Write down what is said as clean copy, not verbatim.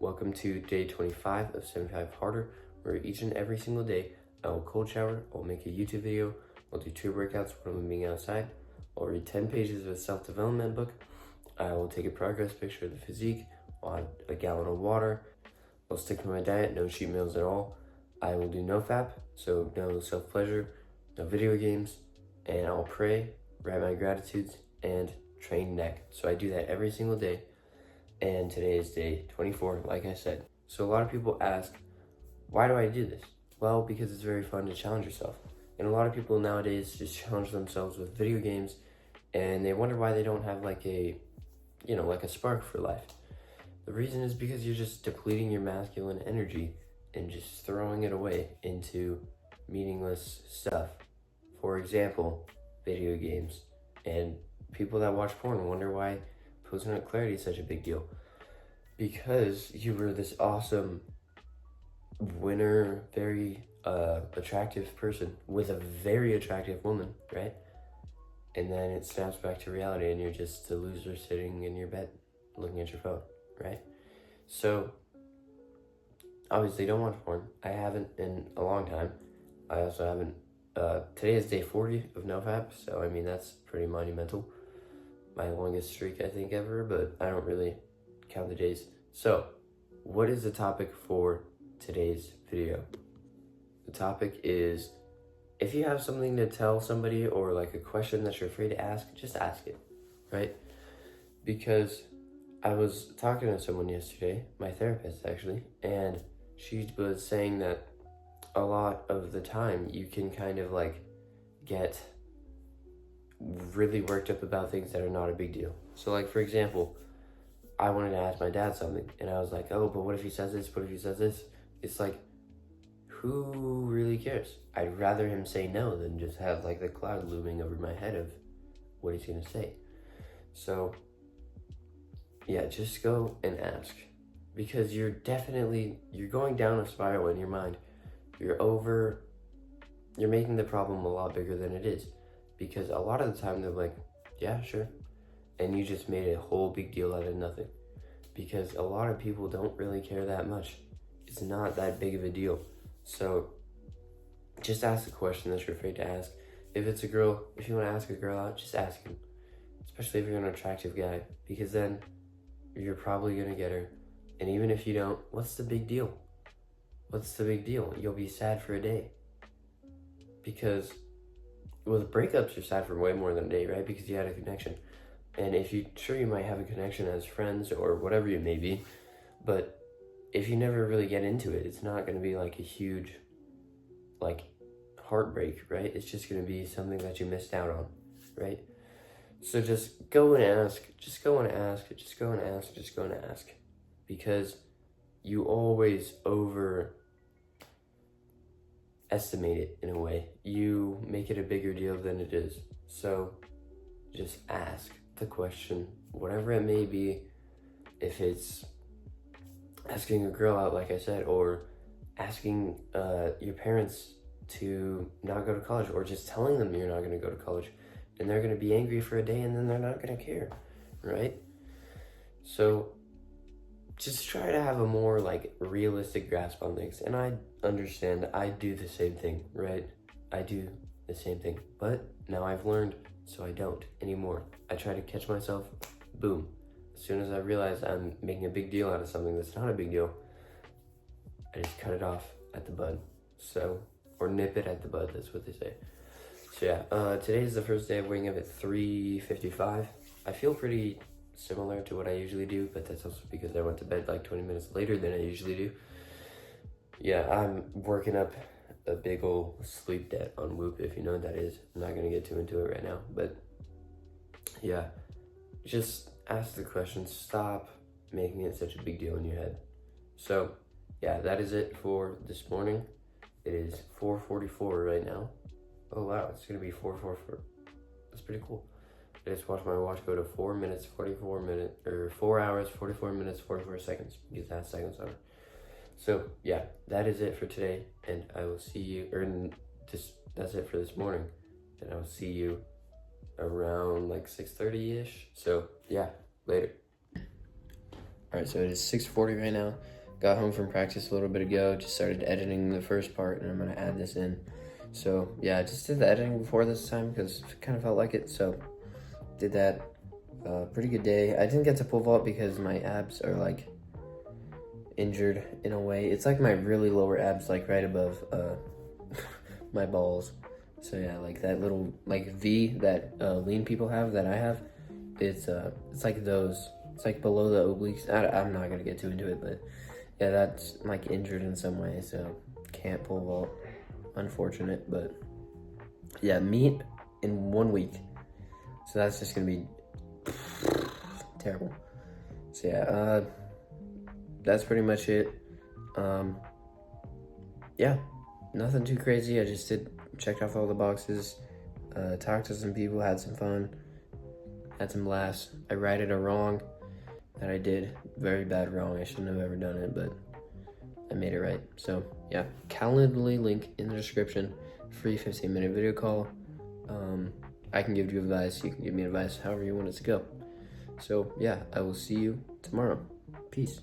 Welcome to day 25 of 75 Harder, where each and every single day I will cold shower, I'll make a YouTube video, I'll do 2 workouts when I'm being outside, I'll read 10 pages of a self-development book, I will take a progress picture of the physique, I'll have a gallon of water, I'll stick to my diet, no cheat meals at all, I will do no FAP, so no self-pleasure, no video games, and I'll pray, write my gratitudes, and train neck. So I do that every single day. And today is day 24, like I said. So a lot of people ask, why do I do this? Well, because it's very fun to challenge yourself. And a lot of people nowadays just challenge themselves with video games, and they wonder why they don't have like a spark for life. The reason is because you're just depleting your masculine energy and just throwing it away into meaningless stuff. For example, video games. And people that watch porn wonder why post-nut clarity is such a big deal. Because you were this awesome winner, very attractive person with a very attractive woman, right? And then it snaps back to reality and you're just a loser sitting in your bed looking at your phone, right? So obviously don't watch porn. I haven't in a long time. I also haven't today is day 40 of NoFap, so I mean that's pretty monumental. My longest streak I think ever, but I don't really count the days. So what is the topic for today's video? The topic is, if you have something to tell somebody or like a question that you're afraid to ask, just ask it, right? Because I was talking to someone yesterday, my therapist actually, and she was saying that a lot of the time you can kind of like get really worked up about things that are not a big deal. So like, for example, I wanted to ask my dad something and I was like, oh, but what if he says this? What if he says this? It's like, who really cares? I'd rather him say no than just have like the cloud looming over my head of what he's gonna say. So yeah, just go and ask, because you're going down a spiral in your mind. You're making the problem a lot bigger than it is, because a lot of the time they're like, yeah, sure. And you just made a whole big deal out of nothing, because a lot of people don't really care that much. It's not that big of a deal. So just ask the question that you're afraid to ask. If it's a girl, if you want to ask a girl out, just ask him, especially if you're an attractive guy, because then you're probably going to get her. And even if you don't, what's the big deal? What's the big deal? You'll be sad for a day. Because with breakups, you're sad for way more than a day, right? Because you had a connection. And you might have a connection as friends or whatever you may be, but if you never really get into it, it's not going to be like a huge, like, heartbreak, right? It's just going to be something that you missed out on, right? So just go and ask, just go and ask, just go and ask, just go and ask. Because you always overestimate it in a way. You make it a bigger deal than it is. So just ask the question, whatever it may be. If it's asking a girl out, like I said, or asking your parents to not go to college, or just telling them you're not going to go to college, and they're going to be angry for a day and then they're not going to care, right? So just try to have a more like realistic grasp on things. And I understand, I do the same thing, right? I do the same thing, but now I've learned, so I don't anymore. I try to catch myself, boom. As soon as I realize I'm making a big deal out of something that's not a big deal, I just cut it off at the bud. So, or nip it at the bud, that's what they say. So yeah, today is the first day of waking up at 3:55. I feel pretty similar to what I usually do, but that's also because I went to bed like 20 minutes later than I usually do. Yeah, I'm working up a big ol' sleep debt on Whoop, if you know what that is. I'm not gonna get too into it right now, but yeah, just ask the question, stop making it such a big deal in your head. So yeah, that is it for this morning. It is 4:44 right now. Oh wow, it's gonna be 4:44. That's pretty cool. I just watched my watch go to 4 hours, 44 minutes, 44 seconds, because that has seconds on it. So yeah, that is it for today, and I will see you, that's it for this morning, and I will see you around like 6:30-ish. So yeah, later. Alright, so it is 6:40 right now. Got home from practice a little bit ago. Just started editing the first part, and I'm gonna add this in. So yeah, I just did the editing before this time because it kind of felt like it. So did that. Pretty good day. I didn't get to pole vault because my abs are like injured in a way. It's like my really lower abs, like right above my balls. So yeah, like that little like V that lean people have that I have. It's like those. It's like below the obliques. I'm not gonna get too into it, but yeah, that's like injured in some way, so can't pole vault. Unfortunate, but yeah, meet in 1 week. So that's just gonna be terrible. So yeah, that's pretty much it. Yeah, nothing too crazy. I just checked off all the boxes, talked to some people, had some fun, had some laughs. I righted a wrong that I did. Very bad wrong. I shouldn't have ever done it, but I made it right. So yeah, Calendly link in the description. Free 15-minute video call. I can give you advice. You can give me advice however you want it to go. So yeah, I will see you tomorrow. Peace.